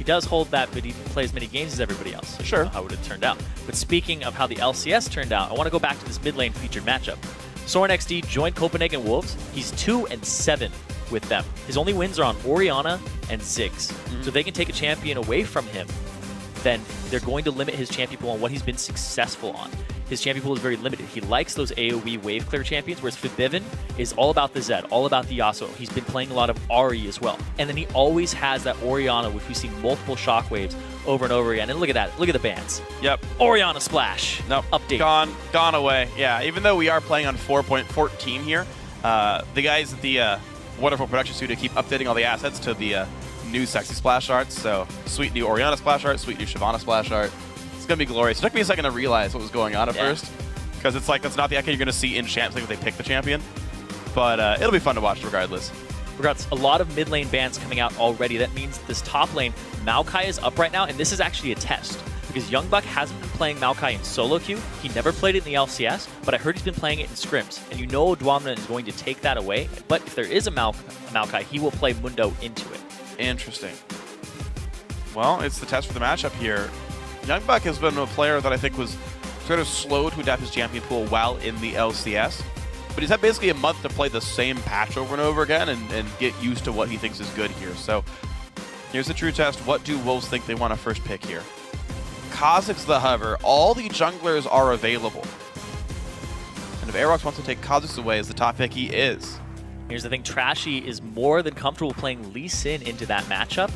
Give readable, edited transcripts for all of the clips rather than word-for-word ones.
He does hold that, but he play as many games as everybody else. So sure. You know how it would have turned out. But speaking of how the LCS turned out, I want to go back to this mid lane featured matchup. Soren XD joined Copenhagen Wolves. He's 2-7 with them. His only wins are on Orianna and Ziggs. So if they can take a champion away from him, then they're going to limit his champion pool on what he's been successful on. His champion pool is very limited. He likes those AoE wave clear champions, whereas Fibivin is all about the Zed, all about the Yasuo. He's been playing a lot of Ahri as well. And then he always has that Orianna, which we see multiple shockwaves over and over again. And look at that. Look at the bans. Yep. Orianna Splash. Nope. Update. Gone away. Yeah, even though we are playing on 4.14 here, the guys at the wonderful production studio keep updating all the assets to the new sexy splash arts. So sweet new Orianna splash art, sweet new Shyvana splash art. It's going to be glorious. It took me a second to realize what was going on at first, because it's like that's not the icon you're going to see in champs like if they pick the champion. But it'll be fun to watch regardless. Regardless, a lot of mid lane bans coming out already. That means this top lane, Maokai is up right now, and this is actually a test. Because Youngbuck hasn't been playing Maokai in solo queue. He never played it in the LCS, but I heard he's been playing it in scrims. And you know Dwamna is going to take that away. But if there is a Maokai, he will play Mundo into it. Interesting. Well, it's the test for the matchup here. Youngbuck has been a player that I think was sort of slow to adapt his champion pool while in the LCS. But he's had basically a month to play the same patch over and over again and get used to what he thinks is good here. So here's the true test. What do Wolves think they want to first pick here? Kha'Zix the hover. All the junglers are available. And if Aerox wants to take Kha'Zix away as the top pick, he is. Here's the thing. Trashy is more than comfortable playing Lee Sin into that matchup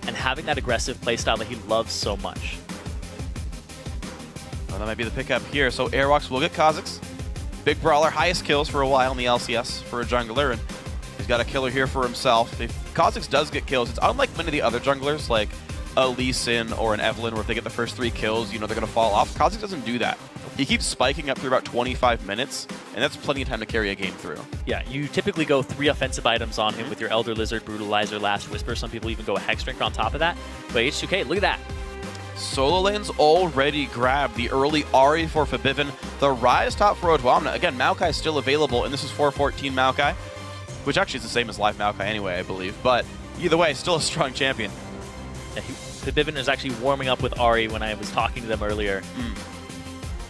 and having that aggressive playstyle that he loves so much. Well, that might be the pickup here. So Airwalks will get Kha'Zix. Big brawler, highest kills for a while in the LCS for a jungler, and he's got a killer here for himself. If Kha'Zix does get kills, it's unlike many of the other junglers, like a Lee Sin or an Evelynn, where if they get the first 3 kills, you know they're going to fall off. Kha'Zix doesn't do that. He keeps spiking up through about 25 minutes, and that's plenty of time to carry a game through. Yeah, you typically go 3 offensive items on him with your Elder Lizard, Brutalizer, Last Whisper. Some people even go a Hex Drink on top of that. But H2k, look at that. Solo lanes already grabbed the early Ahri for Fibivin, the Rise top for Dwamna. Again, Maokai is still available, and this is 414 Maokai, which actually is the same as live Maokai anyway, I believe. But either way, still a strong champion. Yeah, Fibivin is actually warming up with Ahri when I was talking to them earlier.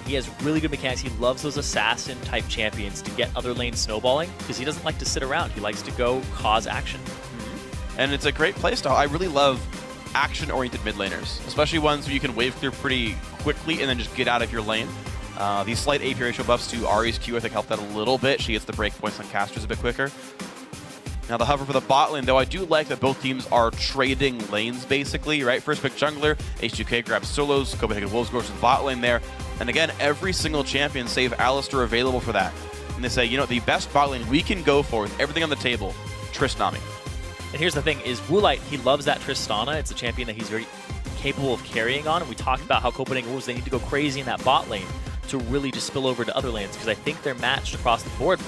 He has really good mechanics. He loves those assassin-type champions to get other lanes snowballing because he doesn't like to sit around. He likes to go cause action. And it's a great playstyle. I really love action-oriented mid laners, especially ones where you can wave clear pretty quickly and then just get out of your lane. These slight AP ratio buffs to Ahri's Q I think help that a little bit. She gets the breakpoints on casters a bit quicker. Now the hover for the bot lane, though I do like that both teams are trading lanes basically, right? First pick jungler, H2k grabs solos, Copenhagen Wolves goes to the bot lane there. And again, every single champion save Alistar available for that. And they say, you know, the best bot lane we can go for with everything on the table, Tristana. And here's the thing, is Woolite, he loves that Tristana. It's a champion that he's very capable of carrying on. And we talked about how Copenhagen Wolves, they need to go crazy in that bot lane to really just spill over to other lanes, because I think they're matched across the board,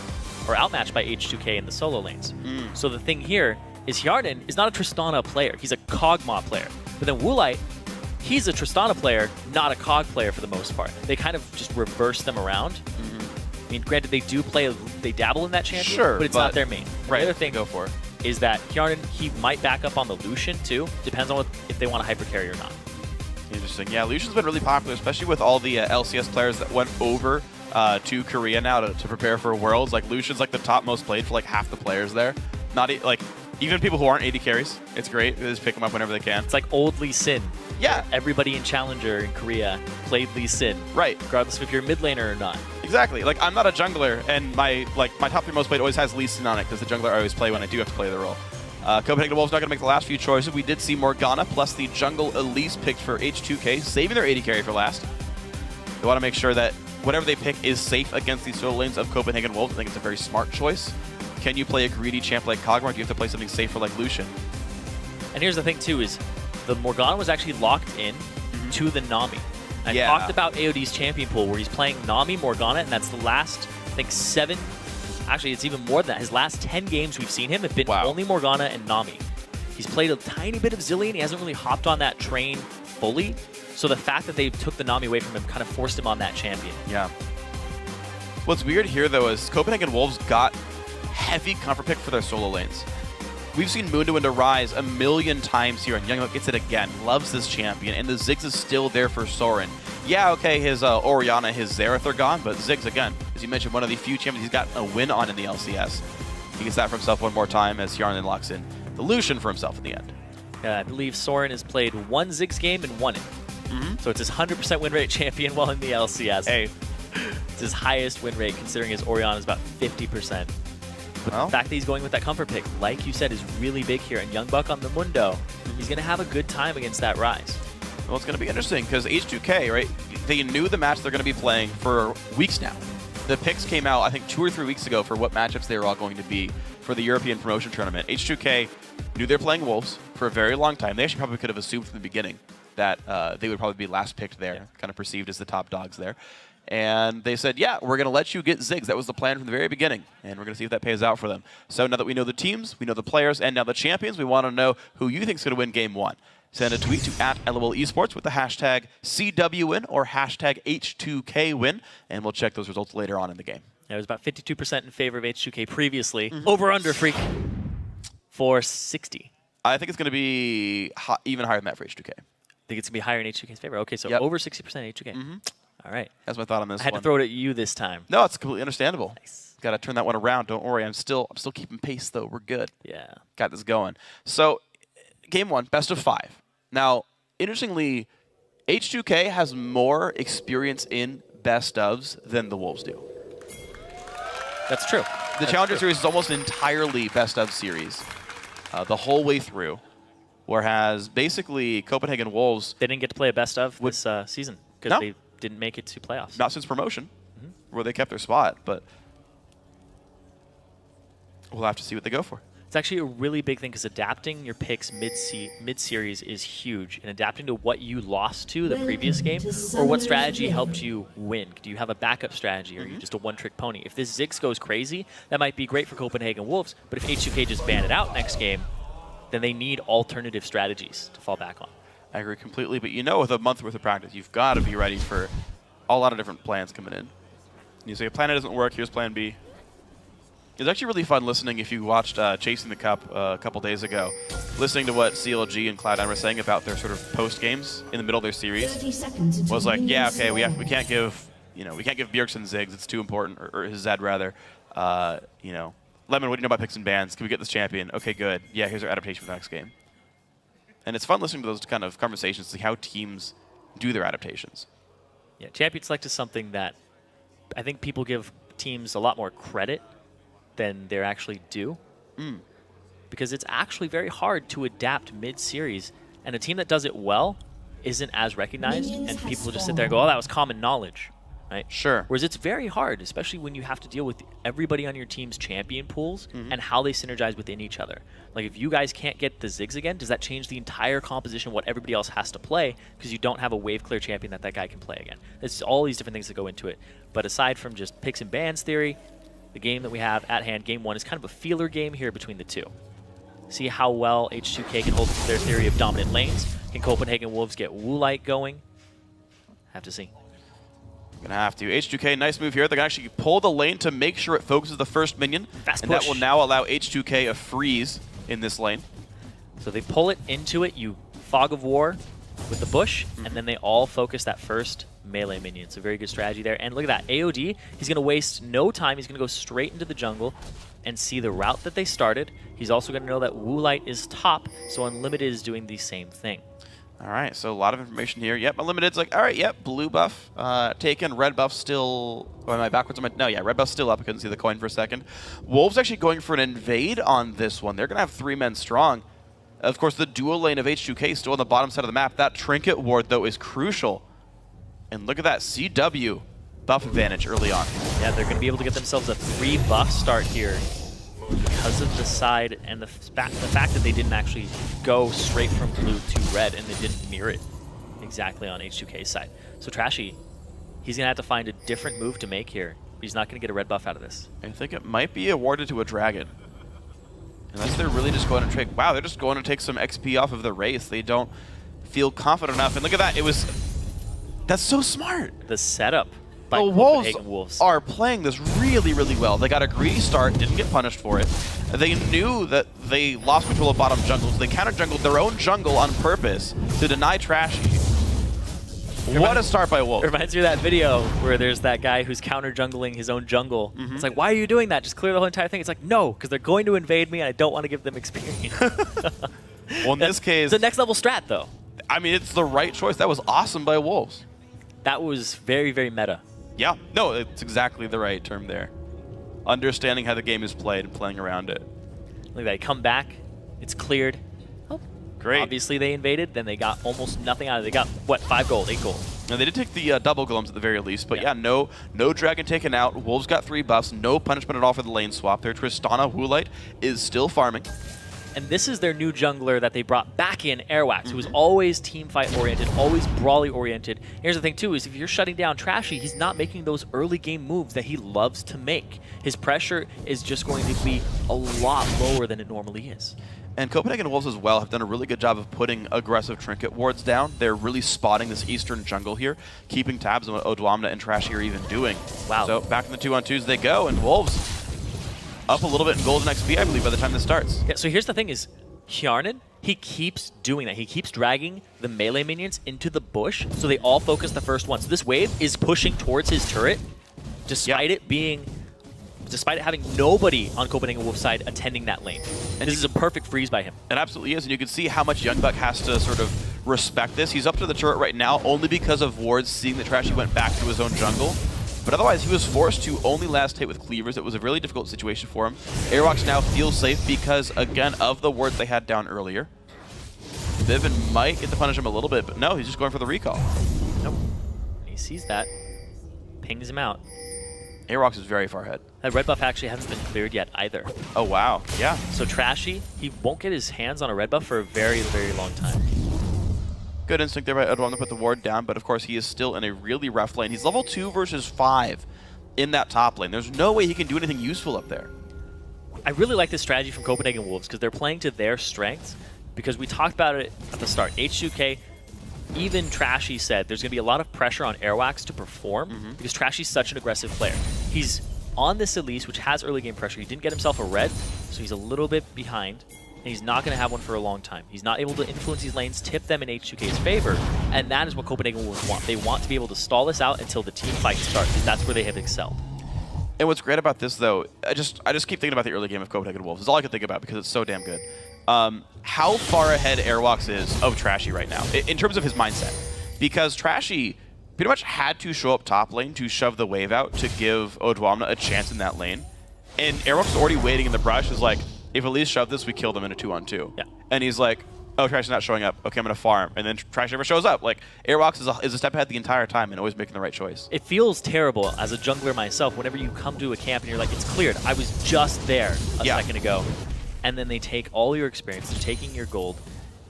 or outmatched by H2k in the solo lanes. So the thing here is Hjarnan is not a Tristana player. He's a Kog'Maw player. But then Woolite, he's a Tristana player, not a Cog player for the most part. They kind of just reverse them around. I mean, granted, they do play, they dabble in that champion, but it's not their main. Right, the other thing go for it. Is that Hjarnan, he might back up on the Lucian too. Depends on if they want to hyper carry or not. Interesting. Yeah, Lucian's been really popular, especially with all the LCS players that went over to Korea now to prepare for Worlds. Like Lucian's like the top most played for like half the players there. Not like even people who aren't AD carries. It's great. They just pick them up whenever they can. It's like old Lee Sin. Yeah. Everybody in Challenger in Korea played Lee Sin. Right. Regardless of if you're a mid laner or not. Exactly. Like I'm not a jungler, and my top 3 most played always has Lee Sin on it because the jungler I always play when I do have to play the role. Copenhagen Wolves not going to make the last few choices. We did see Morgana plus the jungle Elise picked for H2k, saving their AD carry for last. They want to make sure that whatever they pick is safe against the solo lanes of Copenhagen Wolves. I think it's a very smart choice. Can you play a greedy champ like Kog'Maw, or do you have to play something safer like Lucian? And here's the thing too, is the Morgana was actually locked in to the Nami. I talked about AOD's champion pool where he's playing Nami, Morgana, and that's the last, I think, 7, actually it's even more than that. His last 10 games we've seen him have been only Morgana and Nami. He's played a tiny bit of Zilean. He hasn't really hopped on that train fully. So the fact that they took the Nami away from him kind of forced him on that champion. Yeah. What's weird here, though, is Copenhagen Wolves got heavy comfort pick for their solo lanes. We've seen Mundo into Rise a million times here, and Youngbuck gets it again. Loves this champion, and the Ziggs is still there for Soren. Yeah, okay, his Orianna, his Xerath are gone, but Ziggs, again, as you mentioned, one of the few champions he's got a win on in the LCS. He gets that for himself one more time as Yarn then locks in the Lucian for himself in the end. I believe Soren has played one Ziggs game and won it. So it's his 100% win rate champion while in the LCS. Hey, it's his highest win rate considering his Orianna is about 50%. But the fact that he's going with that comfort pick, like you said, is really big here. And Youngbuck on the Mundo, he's going to have a good time against that Rise. Well, it's going to be interesting because H2k, right, they knew the match they're going to be playing for weeks now. The picks came out, I think, 2 or 3 weeks ago for what matchups they were all going to be for the European Promotion Tournament. H2k knew they were playing Wolves for a very long time. They actually probably could have assumed from the beginning that they would probably be last picked there, kind of perceived as the top dogs there. And they said, yeah, we're going to let you get Ziggs. That was the plan from the very beginning, and we're going to see if that pays out for them. So now that we know the teams, we know the players, and now the champions, we want to know who you think is going to win Game 1. Send a tweet to @LOLesports with the hashtag CWWin or hashtag H2KWin, and we'll check those results later on in the game. It was about 52% in favor of H2K previously. Over-under, freak, for 60. I think it's going to be even higher than that for H2K. I think it's going to be higher in H2K's favor. Okay, so over 60% H2K. All right. That's my thought on this one. I had to throw it at you this time. No, it's completely understandable. Nice. Got to turn that one around. Don't worry. I'm still keeping pace, though. We're good. Yeah. Got this going. So, Game 1, best of 5. Now, interestingly, H2K has more experience in best ofs than the Wolves do. That's true. The Challenger Series is almost entirely best of series the whole way through, whereas basically Copenhagen Wolves... They didn't get to play a best of this season because they didn't make it to playoffs. Not since promotion, where they kept their spot, but we'll have to see what they go for. It's actually a really big thing because adapting your picks mid-series is huge, and adapting to what you lost to the previous game or what strategy helped you win. Do you have a backup strategy or are you just a one-trick pony? If this Ziggs goes crazy, that might be great for Copenhagen Wolves, but if H2K just ban it out next game, then they need alternative strategies to fall back on. I agree completely, but you know with a month worth of practice, you've got to be ready for a lot of different plans coming in. You say, plan A doesn't work, here's plan B. It was actually really fun listening if you watched Chasing the Cup a couple days ago, listening to what CLG and Cloud9 were saying about their sort of post games in the middle of their series. Was like, yeah, okay, we can't give Bjergsen Ziggs, it's too important, or his Zed rather. Lemon, what do you know about picks and bans? Can we get this champion? Okay, good. Yeah, here's our adaptation for the next game. And it's fun listening to those kind of conversations, to see how teams do their adaptations. Yeah, champion select is something that I think people give teams a lot more credit than they actually do. Because it's actually very hard to adapt mid-series, and a team that does it well isn't as recognized, and people just sit there and go, oh, that was common knowledge, right? Sure. Whereas it's very hard, especially when you have to deal with everybody on your team's champion pools and how they synergize within each other. Like, if you guys can't get the Ziggs again, does that change the entire composition of what everybody else has to play because you don't have a wave clear champion that guy can play again? It's all these different things that go into it. But aside from just picks and bans theory, the game that we have at hand, Game 1, is kind of a feeler game here between the two. See how well H2K can hold their theory of dominant lanes. Can Copenhagen Wolves get Woolite going? Have to see. Going to have to. H2K, nice move here. They're going to actually pull the lane to make sure it focuses the first minion. Fast and push. that will now allow H2K a freeze in this lane. So they pull it into it. You Fog of War with the bush, and then they all focus that first melee minion. It's a very good strategy there. And look at that. AOD, he's going to waste no time. He's going to go straight into the jungle and see the route that they started. He's also going to know that Woolite is top, so Unlimited is doing the same thing. All right, so a lot of information here. Yep, Unlimited's like, all right, yep, blue buff taken, red buff still... Oh, am I backwards? No, yeah, red buff's still up. I couldn't see the coin for a second. Wolves actually going for an invade on this one. They're going to have 3 men strong. Of course, the dual lane of H2K still on the bottom side of the map. That trinket ward, though, is crucial. And look at that CW buff advantage early on. Yeah, they're going to be able to get themselves a 3 buff start here because of the side and the fact that they didn't actually go straight from blue to red and they didn't mirror it exactly on H2K's side. So Trashy, he's going to have to find a different move to make here. He's not going to get a red buff out of this. I think it might be awarded to a dragon. Unless they're really just going to take... Wow, they're just going to take some XP off of the race. They don't feel confident enough. And look at that. It was... That's so smart. The setup by the Wolves are playing this really, really well. They got a greedy start, didn't get punished for it. They knew that they lost control of bottom jungle, so they counter-jungled their own jungle on purpose to deny Trashy. What a start by Wolves. It reminds me of that video where there's that guy who's counter-jungling his own jungle. It's like, why are you doing that? Just clear the whole entire thing. It's like, no, because they're going to invade me and I don't want to give them experience. Well, in this case... It's a next level strat, though. I mean, it's the right choice. That was awesome by Wolves. That was very, very meta. Yeah. No, it's exactly the right term there. Understanding how the game is played and playing around it. Look at that. Come back. It's cleared. Oh, great. Obviously, they invaded. Then they got almost nothing out of it. They got, what, 5 gold, 8 gold. And they did take the double golems at the very least, but yeah, no dragon taken out. Wolves got 3 buffs, no punishment at all for the lane swap. Their Tristana Woolite is still farming. And this is their new jungler that they brought back in, Airwax, who was always team fight oriented, always brawly oriented. Here's the thing too, is if you're shutting down Trashy, he's not making those early game moves that he loves to make. His pressure is just going to be a lot lower than it normally is. And Copenhagen Wolves as well have done a really good job of putting aggressive trinket wards down. They're really spotting this eastern jungle here, keeping tabs on what Odwamna and Trashy are even doing. Wow. So back in the 2-on-2s they go, and Wolves up a little bit in golden XP, I believe, by the time this starts. Yeah, so here's the thing is, Hjarnan, he keeps doing that. He keeps dragging the melee minions into the bush, so they all focus the first one. So this wave is pushing towards his turret, despite it having nobody on Copenhagen Wolf's side attending that lane. And this is a perfect freeze by him. It absolutely is, and you can see how much Youngbuck has to sort of respect this. He's up to the turret right now only because of wards seeing that Trashy went back to his own jungle. But otherwise, he was forced to only last hit with cleavers. It was a really difficult situation for him. Airwalks now feels safe because, again, of the wards they had down earlier. Viven might get to punish him a little bit, but no, he's just going for the recall. Nope. He sees that, pings him out. Airwalks is very far ahead. That red buff actually hasn't been cleared yet either. Oh, wow. Yeah. So Trashy, he won't get his hands on a red buff for a very, very long time. Good instinct there by Odwam to put the ward down, but of course he is still in a really rough lane. He's level 2 versus 5 in that top lane. There's no way he can do anything useful up there. I really like this strategy from Copenhagen Wolves because they're playing to their strengths, because we talked about it at the start. H2k, even Trashy said there's going to be a lot of pressure on Airwax to perform because Trashy's such an aggressive player. He's on this Elise, which has early game pressure. He didn't get himself a red, so he's a little bit behind. And he's not going to have one for a long time. He's not able to influence these lanes, tip them in H2k's favor, and that is what Copenhagen Wolves want. They want to be able to stall this out until the team fight starts, because that's where they have excelled. And what's great about this, though, I just keep thinking about the early game of Copenhagen Wolves. It's all I can think about because it's so damn good. How far ahead Airwalks is of Trashy right now, in terms of his mindset. Because Trashy pretty much had to show up top lane to shove the wave out to give Odwamna a chance in that lane. And Airwalks is already waiting in the brush, is like, if Elise shoved this, we kill them in a 2-on-2. Yeah. And he's like, oh, Trashy's not showing up. Okay, I'm going to farm. And then Trashy never shows up. Like, Airwalks is a step ahead the entire time and always making the right choice. It feels terrible as a jungler myself whenever you come to a camp and you're like, it's cleared. I was just there a second ago. And then they take all your experience, they're taking your gold.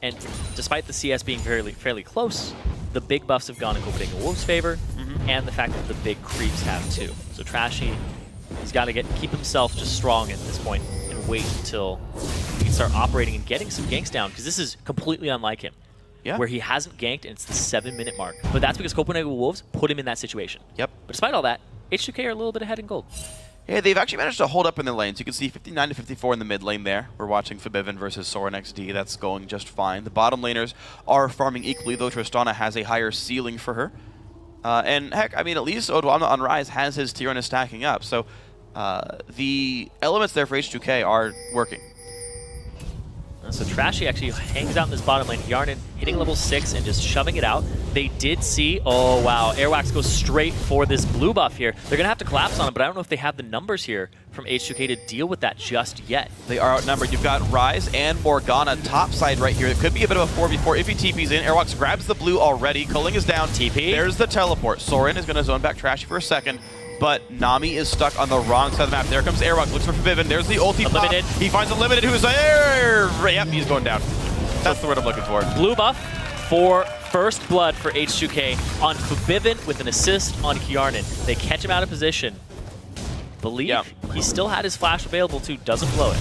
And despite the CS being fairly close, the big buffs have gone in Copenhagen Wolves' favor, and the fact that the big creeps have too. So Trashy, he's got to keep himself just strong at this point and wait until he can start operating and getting some ganks down, because this is completely unlike him. Yeah. Where he hasn't ganked, and it's the 7-minute mark. But that's because Copenhagen Wolves put him in that situation. Yep. But despite all that, H2k are a little bit ahead in gold. Yeah, they've actually managed to hold up in their lanes. You can see 59 to 54 in the mid lane there. We're watching Forbidden versus Soren XD. That's going just fine. The bottom laners are farming equally, though Tristana has a higher ceiling for her. And heck, I mean, at least Odwamna on Rise has his tier and is stacking up. So the elements there for H2K are working. So Trashy actually hangs out in this bottom lane. Hjarnan hitting level 6 and just shoving it out. They did see, oh wow, Airwax goes straight for this blue buff here. They're going to have to collapse on him, but I don't know if they have the numbers here from H2K to deal with that just yet. They are outnumbered. You've got Rise and Morgana topside right here. It could be a bit of a 4v4 if he TP's in. Airwax grabs the blue already. Culling is down. TP. There's the teleport. Soren is going to zone back Trashy for a second. But Nami is stuck on the wrong side of the map. There comes Airwalks, looks for Forbidden. There's the ulti pop. He finds Unlimited, who's there. Yep, he's going down. That's the word I'm looking for. Blue buff for first blood for H2K on Forbidden with an assist on Hjarnan. They catch him out of position. Believe he still had his flash available too, doesn't blow it.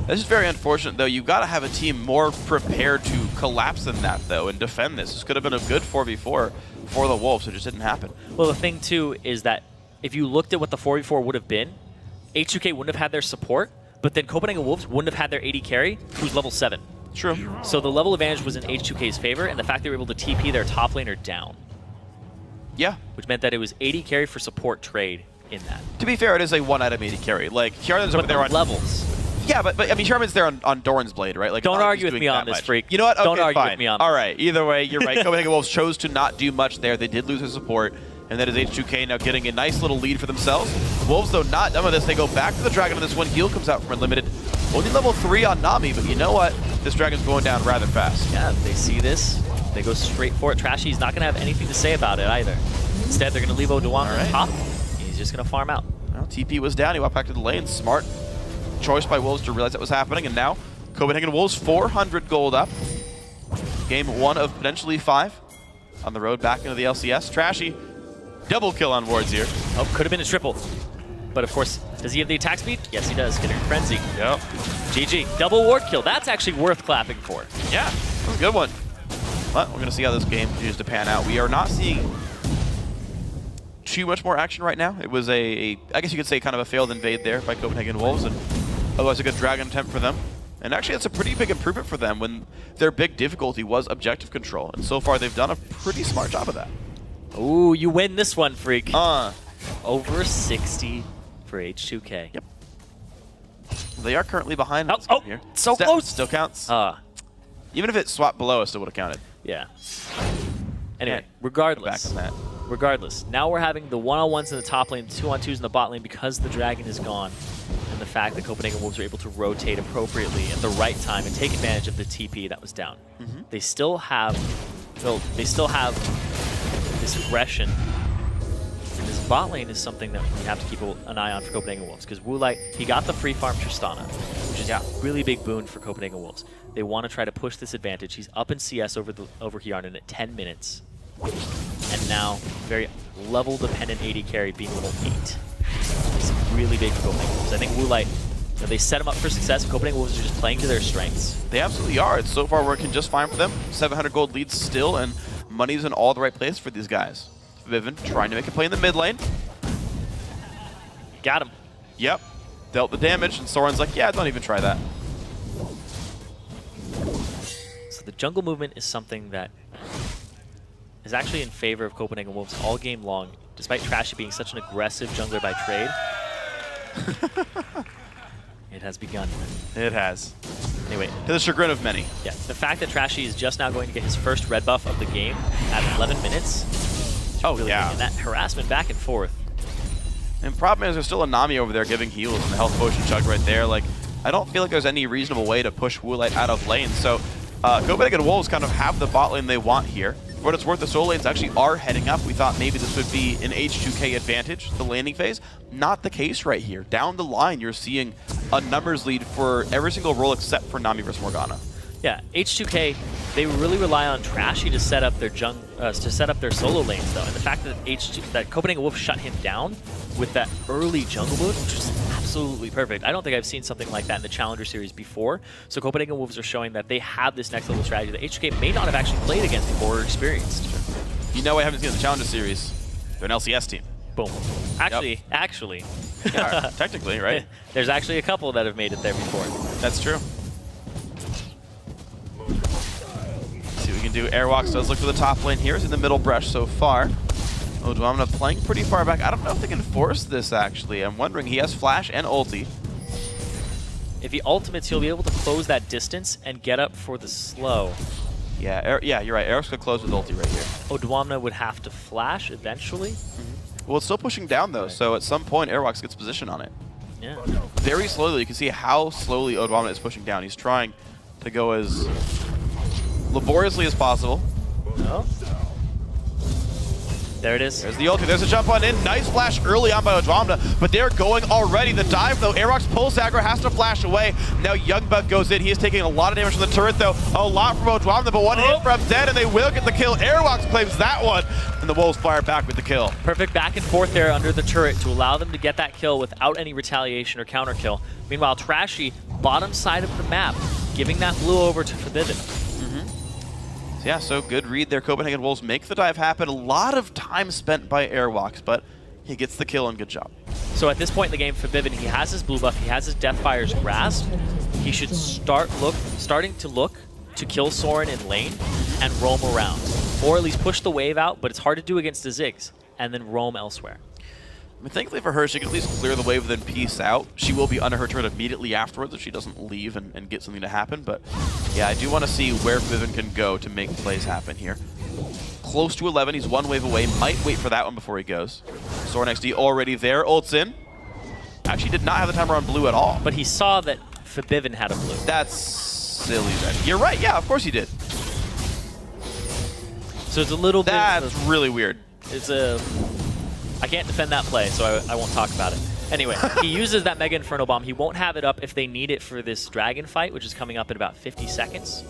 This is very unfortunate, though. You've got to have a team more prepared to collapse than that, though, and defend this. This could have been a good 4v4 for the Wolves. It just didn't happen. Well, the thing, too, is that if you looked at what the 4v4 would have been, H2K wouldn't have had their support, but then Copenhagen Wolves wouldn't have had their AD carry, who's level 7. True. So the level advantage was in H2k's favor, and the fact they were able to TP their top laner down. Yeah. Which meant that it was AD carry for support trade in that. To be fair, it is a one-item AD carry. Like, Kjartan's over there on levels. Yeah, but I mean, Sherman's there on Doran's Blade, right? Like, don't argue with me on this, freak. You know what? Okay, don't argue fine. with me on All this. right, either way, you're right. Copenhagen Wolves chose to not do much there. They did lose their support, and that is H2k now getting a nice little lead for themselves. Wolves, though, not done with this. They go back to the Dragon, and this one heal comes out from Unlimited. Only level 3 on Nami, but you know what? This Dragon's going down rather fast. Yeah, they see this. They go straight for it. Trashy's not going to have anything to say about it either. Instead, they're going to leave Oduan on top. He's just going to farm out. Well, TP was down. He walked back to the lane. Smart choice by Wolves to realize that was happening, and now Copenhagen Wolves 400 gold up. Game 1 of potentially 5 on the road back into the LCS. Trashy, double kill on wards here. Oh, could have been a triple. But of course, does he have the attack speed? Yes, he does. Getting Frenzy. Yep. GG. Double ward kill. That's actually worth clapping for. Yeah, that was a good one. But we're going to see how this game continues to pan out. We are not seeing too much more action right now. It was I guess you could say, kind of a failed invade there by Copenhagen Wolves, and otherwise a good Dragon attempt for them. And actually, it's a pretty big improvement for them when their big difficulty was objective control. And so far, they've done a pretty smart job of that. Ooh, you win this one, freak. Over 60 for H2k. Yep. They are currently behind here. So close. Still counts. Even if it swapped below, it still would have counted. Yeah. Anyway, regardless. Back on that. Regardless, now we're having the one-on-ones in the top lane, 2-on-2s in the bot lane because the Dragon is gone. And the fact that Copenhagen Wolves are able to rotate appropriately at the right time and take advantage of the TP that was down. They still have this aggression. And this bot lane is something that we have to keep an eye on for Copenhagen Wolves, because Woolite, he got the free farm Tristana, which is a really big boon for Copenhagen Wolves. They want to try to push this advantage. He's up in CS over Kjartan at 10 minutes. And now, very level-dependent AD carry being level 8. It's really big for Copenhagen Wolves. I think Woolite, they set him up for success. Copenhagen Wolves are just playing to their strengths. They absolutely are. It's so far working just fine for them. 700 gold leads still, and money's in all the right place for these guys. Vivin trying to make a play in the mid lane. Got him. Yep. Dealt the damage, and Soren's like, yeah, don't even try that. So the jungle movement is something that is actually in favor of Copenhagen Wolves all game long, despite Trashy being such an aggressive jungler by trade. It has begun. It has. Anyway. To the chagrin of many. Yeah, the fact that Trashy is just now going to get his first red buff of the game at 11 minutes. Really yeah. And that harassment back and forth. And problem is there's still a Nami over there giving heals and the health potion chugged right there. Like, I don't feel like there's any reasonable way to push Woolite out of lane. So Copenhagen Wolves kind of have the bot lane they want here. For what it's worth, the solo lanes actually are heading up. We thought maybe this would be an H2k advantage, the landing phase. Not the case right here. Down the line, you're seeing a numbers lead for every single role except for Nami versus Morgana. Yeah, H2k, they really rely on Trashy to set up their solo lanes though, and the fact that Copenhagen Wolves shut him down with that early jungle boost, which is absolutely perfect. I don't think I've seen something like that in the Challenger Series before. So Copenhagen Wolves are showing that they have this next level strategy that H2k may not have actually played against before or experienced. You know, I haven't seen the Challenger Series. They're an LCS team. Boom. Actually. Yeah, technically, right? There's actually a couple that have made it there before. That's true. See what we can do. Airwalks does look for the top lane here. He's in the middle brush so far. Oduamna playing pretty far back. I don't know if they can force this, actually. I'm wondering. He has flash and ulti. If he ultimates, he'll be able to close that distance and get up for the slow. Yeah, you're right. Airwalks could close with ulti right here. Oduamna would have to flash eventually. Well, it's still pushing down, though, so at some point, Airwalks gets position on it. Yeah. Very slowly. You can see how slowly Oduamna is pushing down. He's trying to go as laboriously as possible. Oh. There it is. There's the ulti. There's a jump on in. Nice flash early on by Oduamna, but they're going already. The dive, though. Airwalks pulls aggro, has to flash away. Now Youngbug goes in. He is taking a lot of damage from the turret, though. A lot from Oduamna, but one hit from Dead, and they will get the kill. Airwalks claims that one, and the Wolves fire back with the kill. Perfect back and forth there under the turret to allow them to get that kill without any retaliation or counter kill. Meanwhile, Trashy, bottom side of the map, giving that blue over to Vivin. Yeah, so good read there. Copenhagen Wolves make the dive happen. A lot of time spent by Airwalks, but he gets the kill and good job. So at this point in the game, Forbidden, he has his blue buff, he has his Deathfire's grasp. He should starting to look to kill Soren in lane and roam around. Or at least push the wave out, but it's hard to do against the Ziggs, and then roam elsewhere. I mean, thankfully for her, she can at least clear the wave and then peace out. She will be under her turret immediately afterwards if she doesn't leave and get something to happen. But yeah, I do want to see where Vivian can go to make plays happen here. Close to 11, he's one wave away. Might wait for that one before he goes. Soren XD already there, ults in. Actually did not have the timer on blue at all. But he saw that Forbidden had a blue. That's silly then. You're right, yeah, of course he did. So it's a little bit... That's really weird. It's a... I can't defend that play, so I won't talk about it. Anyway, he uses that Mega Inferno Bomb. He won't have it up if they need it for this dragon fight, which is coming up in about 50 seconds.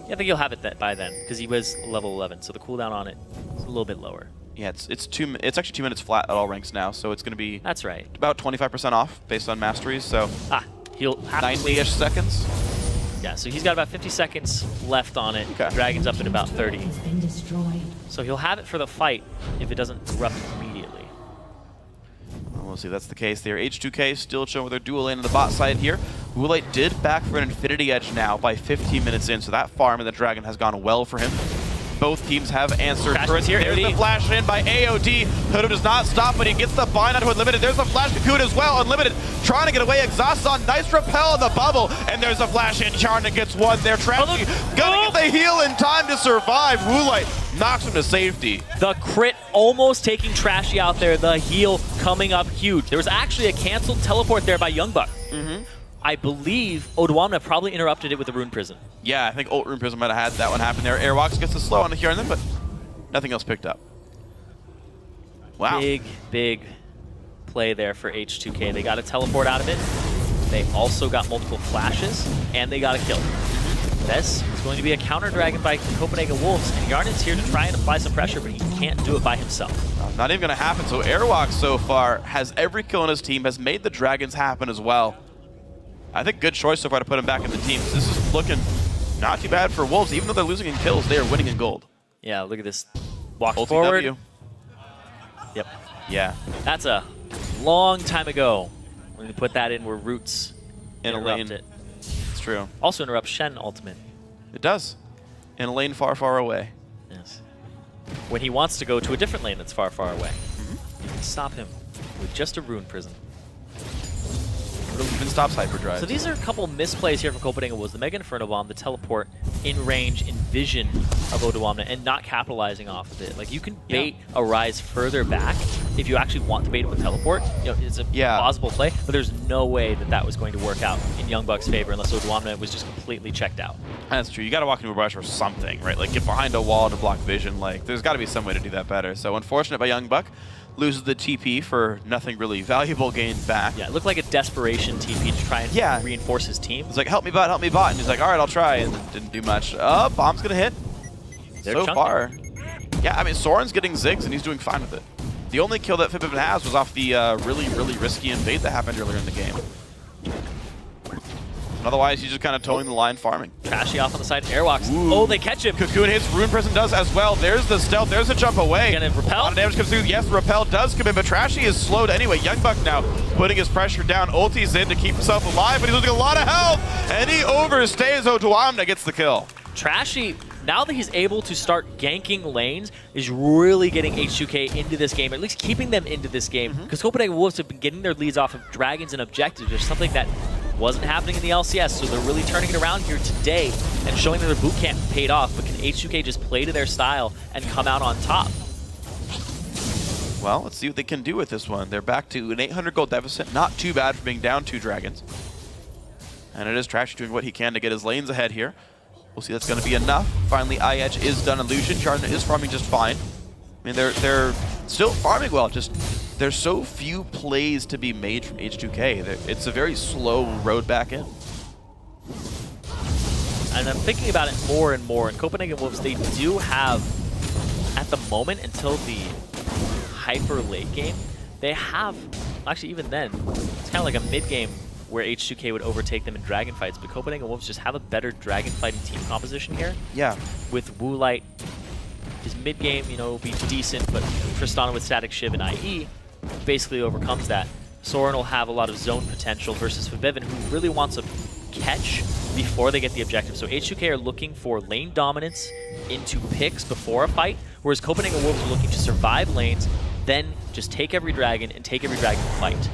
Yeah, I think he'll have it by then, because he was level 11, so the cooldown on it is a little bit lower. Yeah, it's actually 2 minutes flat at all ranks now, so it's going to be That's right. about 25% off based on masteries, so he'll have 90-ish seconds. Yeah, so he's got about 50 seconds left on it. Okay. Dragon's up in about 30. So he'll have it for the fight if it doesn't erupt immediately. Well, we'll see if that's the case there. H2k still showing with their dual lane on the bot side here. Woolite did back for an Infinity Edge now by 15 minutes in, so that farm of the Dragon has gone well for him. Both teams have answered. There's the flash in by AOD. Hodo does not stop, but he gets the bind onto Unlimited. There's a flash Cocoon as well. Unlimited trying to get away. Exhaust on. Nice repel on the bubble. And there's a flash in. Charna gets one there. Tragedy gonna get the heal in time to survive. Woolite knocks him to safety. The crit almost taking Trashy out there. The heal coming up huge. There was actually a canceled teleport there by Youngbuck. I believe Odoamne probably interrupted it with a Rune Prison. Yeah, I think Ult Rune Prism might have had that one happen there. Airwalks gets the slow on the here and then, but nothing else picked up. Wow. Big play there for H2k. They got a teleport out of it. They also got multiple flashes, and they got a kill. This is going to be a counter dragon by Copenhagen Wolves, and Yarnen's here to try and apply some pressure, but he can't do it by himself. Not even going to happen. So Airwalk so far has every kill on his team, has made the Dragons happen as well. I think good choice so far to put him back in the team. This is looking not too bad for Wolves. Even though they're losing in kills, they are winning in gold. Yeah, look at this. Walk Ulti forward. W. Yep. Yeah. That's a long time ago when we put that in where Roots In a lane. it. It's true. Also interrupts Shen ultimate. It does. In a lane far, far away. Yes. When he wants to go to a different lane that's far, far away. You can stop him with just a Rune Prison. Even stops hyperdrive. So these are a couple misplays here for Copenhagen Wolves. The Mega Inferno Bomb, the teleport in range, in vision of Odoamne, and not capitalizing off of it. Like, you can bait a Rise further back if you actually want to bait it with teleport. You know, it's a plausible play, but there's no way that that was going to work out in Youngbuck's favor unless Odoamne was just completely checked out. That's true. You got to walk into a brush or something, right? Like, get behind a wall to block vision. Like, there's got to be some way to do that better. So, unfortunate by Youngbuck. Loses the TP for nothing really valuable gained back. Yeah, it looked like a desperation TP to try and reinforce his team. It's like, help me bot, and he's like, all right, I'll try, and didn't do much. Bomb's gonna hit. They're so chunking. far. Yeah, I mean, Soren's getting zigs, and he's doing fine with it. The only kill that Fibbin has was off the really risky invade that happened earlier in the game. Otherwise, he's just kind of towing the line, farming. Trashy off on the side, Airwalks. Oh, they catch him. Cocoon hits, Rune Prison does as well. There's the stealth, there's a jump away. Gonna repel? A lot of damage comes through. Yes, repel does come in, but Trashy is slowed anyway. Youngbuck now putting his pressure down. Ulti's in to keep himself alive, but he's losing a lot of health, and he overstays. Odoamne gets the kill. Trashy, now that he's able to start ganking lanes, is really getting H2k into this game, or at least keeping them into this game, because Copenhagen Wolves have been getting their leads off of dragons and objectives. There's something that wasn't happening in the LCS, so they're really turning it around here today and showing that their boot camp paid off. But can H2k just play to their style and come out on top? Well, let's see what they can do with this one. They're back to an 800 gold deficit. Not too bad for being down 2 dragons. And it is Trashy doing what he can to get his lanes ahead here. We'll see that's going to be enough. Finally, iEdge is done. Illusion. Charna is farming just fine. I mean, they're still farming well, just there's so few plays to be made from H2k. It's a very slow road back in. And I'm thinking about it more and more. In Copenhagen Wolves, they do have, at the moment, until the hyper late game, they have, actually even then, it's kind of like a mid game where H2k would overtake them in dragon fights, but Copenhagen Wolves just have a better dragon fighting team composition here. Yeah. With Woolite, his mid game, you know, will be decent, but Tristana with Static Shiv and IE, basically overcomes that. Soren will have a lot of zone potential versus Forbidden, who really wants a catch before they get the objective. So H2k are looking for lane dominance into picks before a fight, whereas Copenhagen Wolves are looking to survive lanes, then just take every dragon and take every dragon to fight.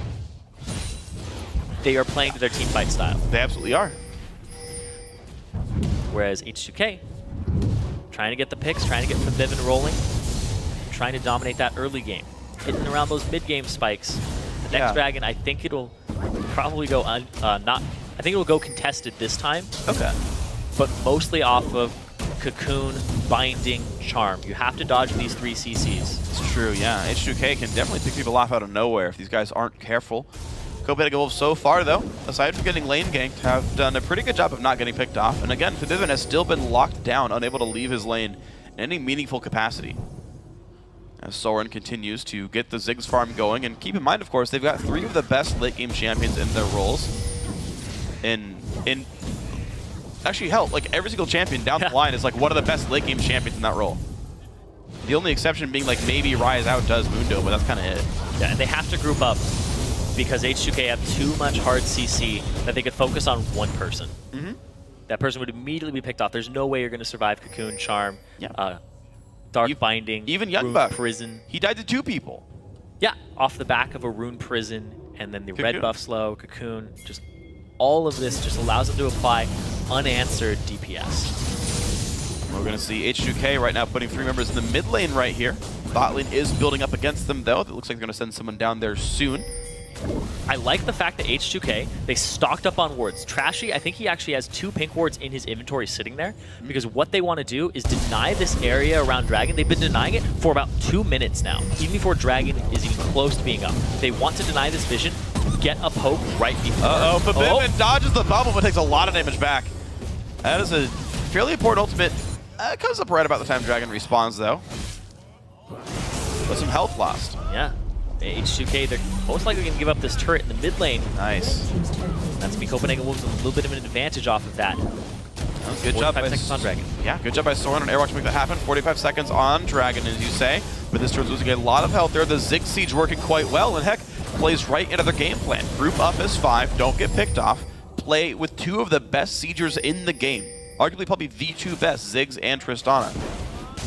They are playing to their team fight style. They absolutely are. Whereas H2k, trying to get the picks, trying to get Forbidden rolling, trying to dominate that early game. Hitting around those mid-game spikes. The next dragon, I think it'll probably go I think it will go contested this time. Okay. But mostly off of Cocoon, Binding, Charm. You have to dodge these 3 CCs. It's true, yeah. H2k can definitely pick people off out of nowhere if these guys aren't careful. Copenhagen Wolves so far, though, aside from getting lane ganked, have done a pretty good job of not getting picked off. And again, Forbidden has still been locked down, unable to leave his lane in any meaningful capacity. As Soren continues to get the Ziggs farm going. And keep in mind, of course, they've got 3 of the best late-game champions in their roles. Actually, hell, like every single champion down the line is like one of the best late-game champions in that role. The only exception being like maybe Rise outdoes Mundo, but that's kind of it. Yeah, and they have to group up because H2k have too much hard CC that they could focus on one person. Mm-hmm. That person would immediately be picked off. There's no way you're going to survive Cocoon, Charm, Dark Binding, even Young Rune Buck. Prison. He died to 2 people. Yeah, off the back of a Rune Prison, and then the red buff slow, Cocoon. Just all of this just allows them to apply unanswered DPS. We're going to see H2k right now putting 3 members in the mid lane right here. Bot lane is building up against them, though. It looks like they're going to send someone down there soon. I like the fact that H2k, they stocked up on wards. Trashy, I think he actually has 2 pink wards in his inventory sitting there, because what they want to do is deny this area around Dragon. They've been denying it for about 2 minutes now, even before Dragon is even close to being up. They want to deny this vision, get a poke right before. Uh-oh, Forbidden dodges the bubble, but takes a lot of damage back. That is a fairly important ultimate. It comes up right about the time Dragon respawns, though. But some health lost. Yeah. H2k, they're most likely going to give up this turret in the mid lane. Nice. That's be Copenhagen Wolves a little bit of an advantage off of that. Well, good job by 45 seconds on Dragon. Yeah, good job by Soren and Airwatch to make that happen. 45 seconds on Dragon, as you say. But this turret's losing a lot of health there. The Ziggs siege working quite well, and heck, plays right into their game plan. Group up as 5, don't get picked off. Play with 2 of the best siegers in the game. Arguably probably the 2 best, Ziggs and Tristana.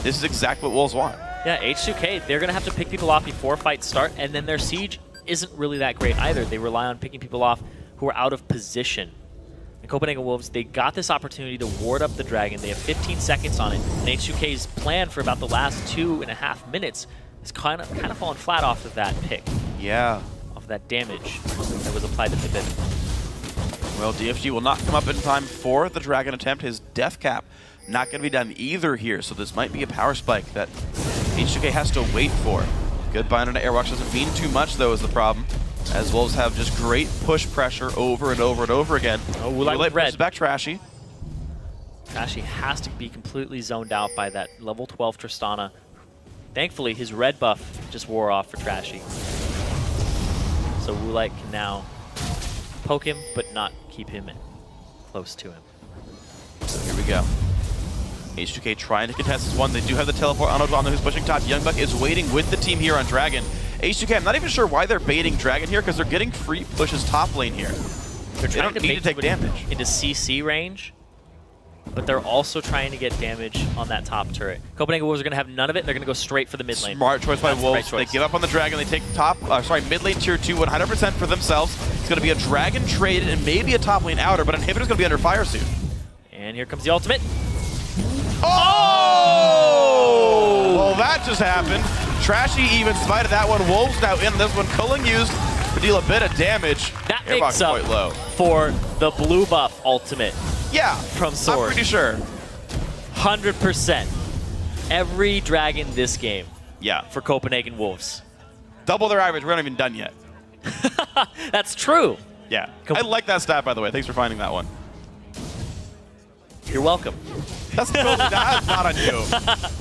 This is exactly what Wolves want. Yeah, H2k, they're going to have to pick people off before fights start, and then their siege isn't really that great either. They rely on picking people off who are out of position. And Copenhagen Wolves, they got this opportunity to ward up the Dragon. They have 15 seconds on it, and H2k's plan for about the last 2.5 minutes is kind of fallen flat off of that pick. Yeah. Off of that damage that was applied to Forbidden. Well, DFG will not come up in time for the Dragon attempt. His death cap not going to be done either here, so this might be a power spike that H2k has to wait for. Good bind on an Airwatch doesn't mean too much, though, is the problem. As Wolves have just great push pressure over and over and over again. Oh, like red. Back Trashy. Trashy has to be completely zoned out by that level 12 Tristana. Thankfully, his red buff just wore off for Trashy. So Woolite can now poke him, but not keep him close to him. So here we go. H2k trying to contest this one. They do have the teleport on Odwanda, who's pushing top. Youngbuck is waiting with the team here on Dragon. H2k, I'm not even sure why they're baiting Dragon here, because they're getting free pushes top lane here. They're trying to need to take damage into CC range, but they're also trying to get damage on that top turret. Copenhagen Wolves are going to have none of it. They're going to go straight for the mid lane. Smart choice by Wolves. Right they give up on the Dragon. They take mid lane tier 2 100% for themselves. It's going to be a Dragon traded and maybe a top lane outer, but Inhibitor's going to be under fire soon. And here comes the ultimate. Oh! Well, that just happened. Trashy even smited that one. Wolves now in this one. Culling used to deal a bit of damage. That makes up quite low for the blue buff ultimate. Yeah, from Sword. I'm pretty sure. 100%. Every Dragon this game. Yeah. For Copenhagen Wolves. Double their average. We're not even done yet. That's true. Yeah. I like that stat, by the way. Thanks for finding that one. You're welcome. That's not on you.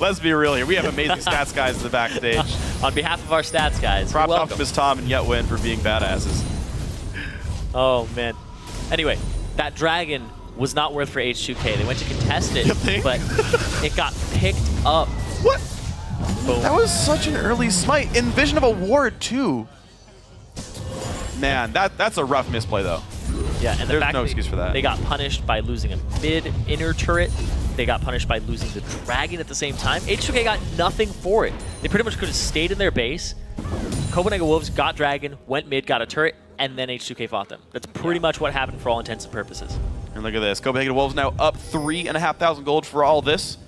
Let's be real here. We have amazing stats guys in the backstage. On behalf of our stats guys, props off to Ms. Tom and Yetwin for being badasses. Oh, man. Anyway, that Dragon was not worth for H2k. They went to contest it, but it got picked up. What? Boom. That was such an early smite. In vision of a ward, too. Man, that's a rough misplay, though. Yeah, and there's no excuse for that. They got punished by losing a mid-inner turret. They got punished by losing the dragon at the same time. H2k got nothing for it. They pretty much could have stayed in their base. Copenhagen Wolves got dragon, went mid, got a turret, and then H2k fought them. That's pretty much what happened for all intents and purposes. And look at this. Copenhagen Wolves now up 3,500 gold for all this.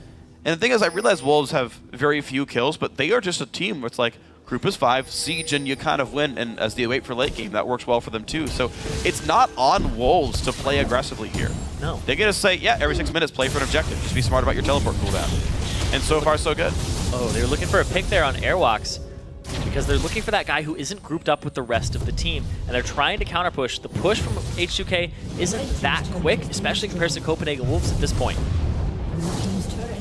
And the thing is, I realize Wolves have very few kills, but they are just a team where it's like, group is 5, siege, and you kind of win. And as they wait for late game, that works well for them too. So it's not on Wolves to play aggressively here. No. They get to say, yeah, every 6 minutes, play for an objective. Just be smart about your teleport cooldown. And so far, so good. Oh, they're looking for a pick there on Airwalks because they're looking for that guy who isn't grouped up with the rest of the team. And they're trying to counter push. The push from H2k isn't that quick, especially in comparison to Copenhagen Wolves at this point.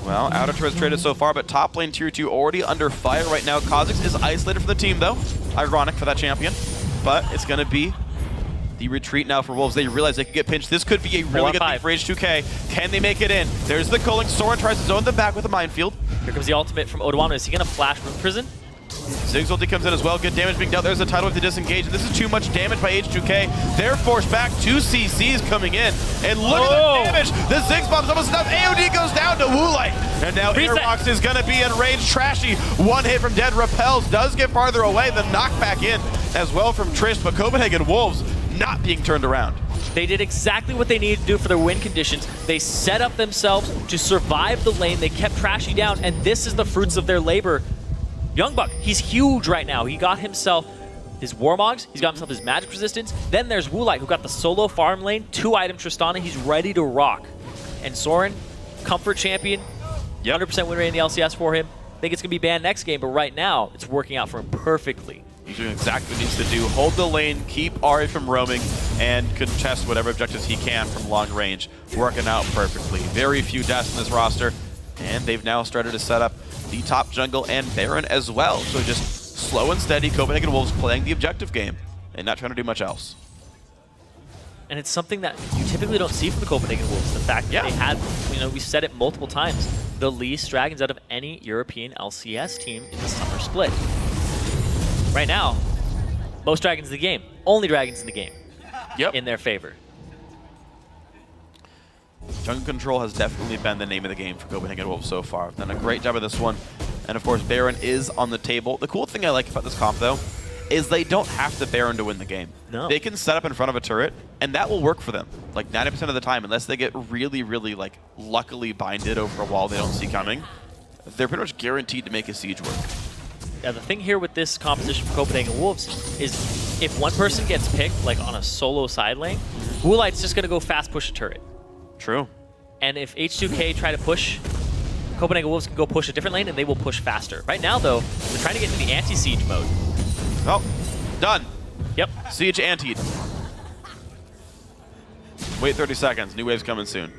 Well, outer turret's traded so far, but top lane tier 2 already under fire right now. Kha'Zix is isolated from the team, though. Ironic for that champion. But it's going to be the retreat now for Wolves. They realize they could get pinched. This could be a really good thing for H2k. Can they make it in? There's the culling. Soren tries to zone them back with a minefield. Here comes the ultimate from Odawamna. Is he going to flash from prison? Ziggs ulti comes in as well. Good damage being dealt. There's the tidal with the disengage. And this is too much damage by H2k. They're forced back. 2 CCs coming in. And look at the damage. The Ziggs bomb's almost enough. AOD goes down to Woolite. And now Airwalks is going to be enraged. Trashy. One hit from Dead repels. Does get farther away. The knockback in as well from Trish. But Copenhagen Wolves not being turned around. They did exactly what they needed to do for their win conditions. They set up themselves to survive the lane. They kept Trashy down. And this is the fruits of their labor. Youngbuck, he's huge right now. He got himself his Warmogs, he's got himself his magic resistance. Then there's Woolite, who got the solo farm lane, 2-item Tristana. He's ready to rock. And Soren, comfort champion, 100% win rate in the LCS for him. I think it's going to be banned next game, but right now, it's working out for him perfectly. He's doing exactly what he needs to do. Hold the lane, keep Ahri from roaming, and contest whatever objectives he can from long range. Working out perfectly. Very few deaths in this roster, and they've now started to set up the top jungle and Baron as well. So just slow and steady, Copenhagen Wolves playing the objective game and not trying to do much else. And it's something that you typically don't see from the Copenhagen Wolves. The fact that they had, we said it multiple times, the least dragons out of any European LCS team in the summer split. Right now, most dragons in the game, only dragons in the game, in their favor. Jungle control has definitely been the name of the game for Copenhagen Wolves so far. Done a great job of this one. And of course, Baron is on the table. The cool thing I like about this comp, though, is they don't have to Baron to win the game. No. They can set up in front of a turret, and that will work for them. Like 90% of the time, unless they get really, really, like, luckily binded over a wall they don't see coming, they're pretty much guaranteed to make a siege work. Yeah, the thing here with this composition for Copenhagen Wolves is if one person gets picked, like on a solo side lane, Woolite's just going to go fast push a turret. True. And if H2k try to push, Copenhagen Wolves can go push a different lane and they will push faster. Right now, though, they're trying to get into the anti-siege mode. Oh, done. Yep. Siege antied. Wait 30 seconds. New wave's coming soon.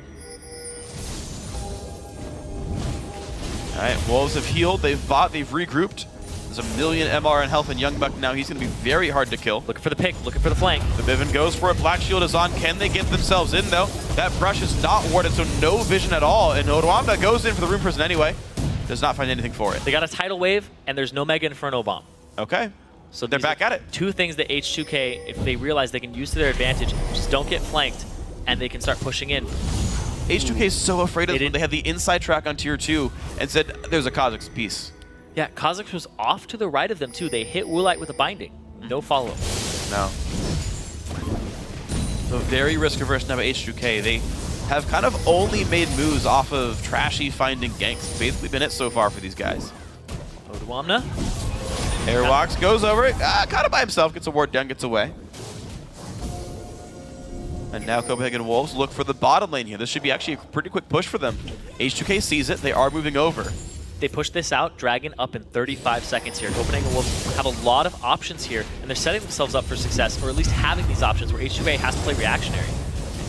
All right, Wolves have healed. They've bought. They've regrouped. There's a million MR in health, and Youngbuck now, he's going to be very hard to kill. Looking for the pick, looking for the flank. The Bivin goes for it. Black Shield is on. Can they get themselves in, though? That brush is not warded, so no vision at all. And Odawamna goes in for the Rune Prison anyway. Does not find anything for it. They got a tidal wave, and there's no Mega Inferno Bomb. Okay. So they're back at it. Two things that H2k, if they realize they can use to their advantage, just don't get flanked, and they can start pushing in. H2k is so afraid of them. They had the inside track on tier 2 and said, there's a Kha'Zix piece. Yeah, Kha'Zix was off to the right of them, too. They hit Woolite with a binding. No follow-up. No. So very risk-averse now by H2k. They have kind of only made moves off of Trashy finding ganks. Basically been it so far for these guys. Odawamna. Airwalks goes over it. Kind of by himself. Gets a ward down, gets away. And now Copenhagen Wolves look for the bottom lane here. This should be actually a pretty quick push for them. H2k sees it. They are moving over. They push this out, Dragon up in 35 seconds here. Copenhagen Wolves have a lot of options here, and they're setting themselves up for success, or at least having these options where H2k has to play reactionary.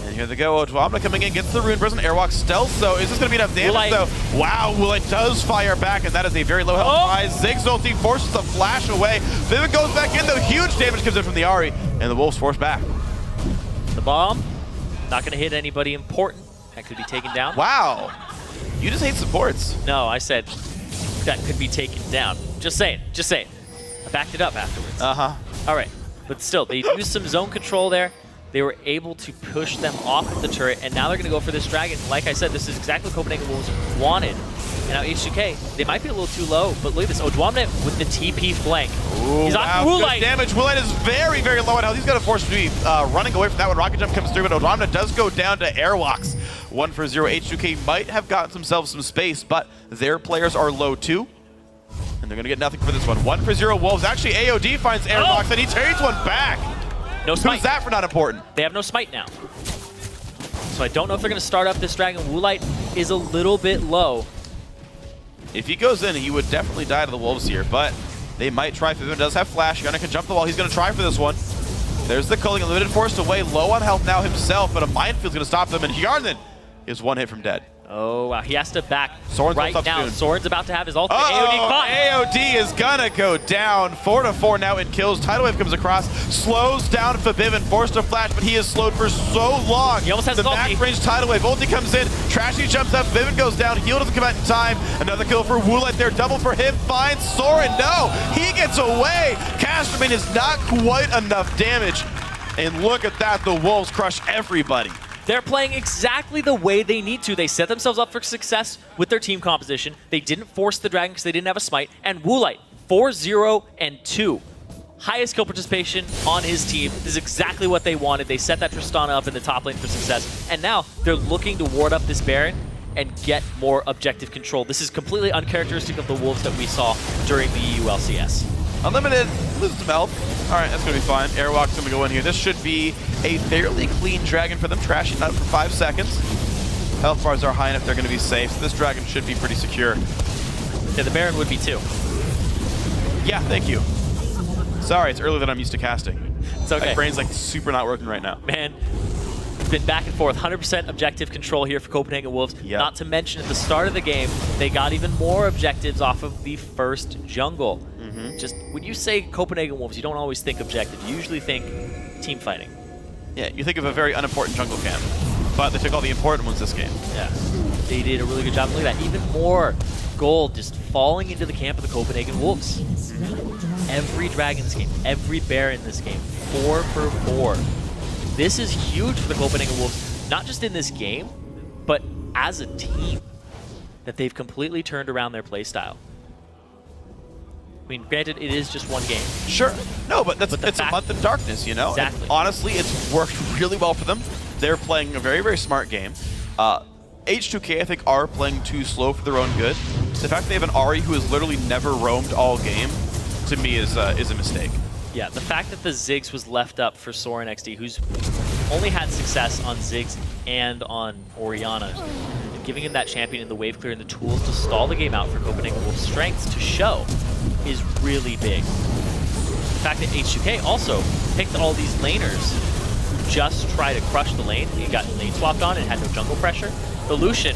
And here they go. Odawamna coming in, gets the Rune Prison. Airwalk stealth, though. Is this going to be enough damage, though? Wow, Woolite does fire back, and that is a very low health prize. Ziggs ulti forces the flash away. Vivid goes back in, though. Huge damage comes in from the Ahri, and the Wolves force back. The bomb, not going to hit anybody important. That could be taken down. Wow. You just hate supports. No, I said that could be taken down. Just saying, just saying. I backed it up afterwards. Uh-huh. All right, But still, they used some zone control there. They were able to push them off of the turret, and now they're going to go for this dragon. Like I said, this is exactly what Copenhagen Wolves wanted. And now H2k, they might be a little too low, but look at this. Odwamne with the TP flank. Ooh, he's wow, off good damage. Woolite is very, very low on health. He's got to force to be running away from that one. Rocket Jump comes through, but Odwamne does go down to Airwalks. 1 for 0. H2k might have gotten themselves some space, but their players are low too. And they're going to get nothing for this one. 1 for 0 Wolves. Actually, AOD finds Airwalks, and he takes one back. No smite. Who's that for not important? They have no smite now. So I don't know if they're going to start up this dragon. Woolite is a little bit low. If he goes in, he would definitely die to the Wolves here, but they might try. Vivian does have flash. Gunnar can jump the wall. He's going to try for this one. There's the culling. Limited forced away. Low on health now himself, but a minefield's going to stop them, and Hjarnan is 1 hit from dead. Oh, wow. He has to back Soren's right now. soon. Soren's about to have his ultimate. AOD caught. AOD is gonna go down. 4 to 4 now in kills. Tidal Wave comes across, slows down Fabiven, forced to flash, but he is slowed for so long. He almost has the his max ulti. range Tidal Wave. Ulti comes in, Trashy jumps up, Fabiven goes down, heal doesn't come out in time. Another kill for Woolite there, double for him, finds Soren. No, he gets away. Casterman is not quite enough damage. And look at that, the Wolves crush everybody. They're playing exactly the way they need to. They set themselves up for success with their team composition. They didn't force the dragon because they didn't have a smite. And Woolite, 4-0-2. Highest kill participation on his team. This is exactly what they wanted. They set that Tristana up in the top lane for success. And now they're looking to ward up this Baron and get more objective control. This is completely uncharacteristic of the Wolves that we saw during the EU LCS. Unlimited, loses some health. All right, that's going to be fine. Airwalk's going to go in here. This should be a fairly clean dragon for them. Trashing out for 5 seconds. Health bars are high enough, they're going to be safe. So this dragon should be pretty secure. Yeah, the Baron would be too. Yeah, thank you. Sorry, it's earlier than I'm used to casting. It's okay. My brain's like super not working right now. Man, been back and forth. 100% objective control here for Copenhagen Wolves. Yep. Not to mention at the start of the game, they got even more objectives off of the first jungle. Just when you say Copenhagen Wolves, you don't always think objective. You usually think team fighting. Yeah, you think of a very unimportant jungle camp, but they took all the important ones this game. Yeah, they did a really good job. Look at that. Even more gold just falling into the camp of the Copenhagen Wolves. Every dragon in this game, every bear in this game, 4 for 4. This is huge for the Copenhagen Wolves, not just in this game, but as a team, that they've completely turned around their playstyle. I mean, granted, it is just one game. Sure. No, but it's a month of darkness, you know? Exactly. And honestly, it's worked really well for them. They're playing a very, very smart game. H2k, I think, are playing too slow for their own good. The fact they have an Ahri who has literally never roamed all game, to me, is a mistake. Yeah, the fact that the Ziggs was left up for Soren XD, who's only had success on Ziggs and on Orianna, and giving him that champion in the wave clear and the tools to stall the game out for Copenhagen Wolves' strengths to show is really big. The fact that H2k also picked all these laners who just try to crush the lane. He got lane swapped on and had no jungle pressure. The Lucian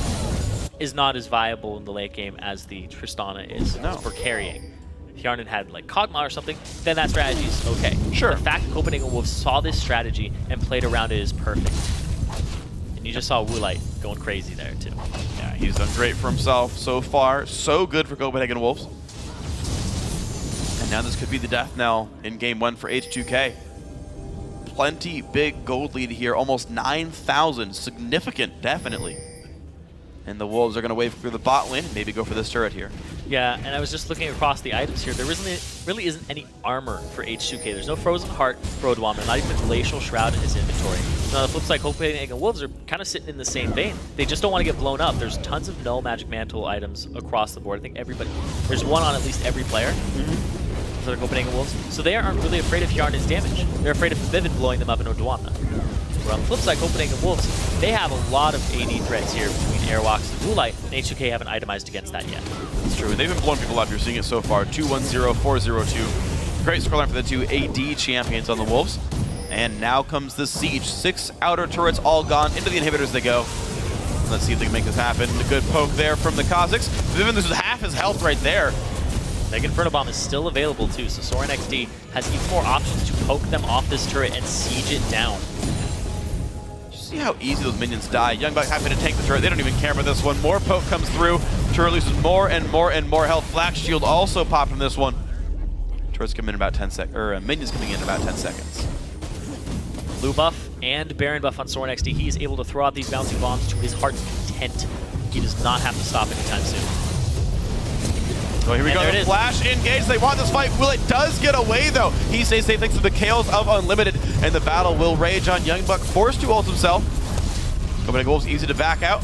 is not as viable in the late game as the Tristana is for carrying. If Hjarnan had like gnar or something, then that strategy is okay. Sure. The fact that Copenhagen Wolves saw this strategy and played around it is perfect. And you just saw Woolite going crazy there too. Yeah, he's done great for himself so far. So good for Copenhagen Wolves. And now this could be the death knell in game 1 for H2k. Plenty big gold lead here, almost 9,000. Significant, definitely. And the Wolves are going to wave through the bot lane and maybe go for this turret here. Yeah, and I was just looking across the items here. There really isn't any armor for H2k. There's no Frozen Heart for Odwamne, not even a Glacial Shroud in his inventory. So on the flip side, Copenhagen Wolves are kind of sitting in the same vein. They just don't want to get blown up. There's tons of no Magic Mantle items across the board. I think there's one on at least every player for the Copenhagen Wolves. So they aren't really afraid of Hjarnan's damage. They're afraid of Vivid blowing them up in Odwamne. But on the flip side, Copenhagen Wolves, they have a lot of AD threats here between Airwalks and Woolite, and H2k haven't itemized against that yet. It's true, and they've been blowing people up. You're seeing it so far. 2-1-0, 4-0-2. Great scoreline for the two AD champions on the Wolves. And now comes the siege. 6 outer turrets all gone. Into the inhibitors they go. Let's see if they can make this happen. The good poke there from the Kazakhs. Vivian loses half his health right there. That Inferno Bomb is still available too, so Soren XD has even more options to poke them off this turret and siege it down. See how easy those minions die. Youngbuck happy to tank the turret. They don't even care about this one. More poke comes through. Turret loses more and more and more health. Black Shield also popped in this one. Turrets come in about 10 seconds, or minions coming in about 10 seconds. Blue buff and Baron buff on Soren XD. He is able to throw out these bouncing bombs to his heart's content. He does not have to stop anytime soon. So here we go, the flash engage. They want this fight. Willet does get away though. He stays safe thanks to the chaos of Unlimited, and the battle will rage on. Youngbuck forced to ult himself. Copenhagen Wolves easy to back out.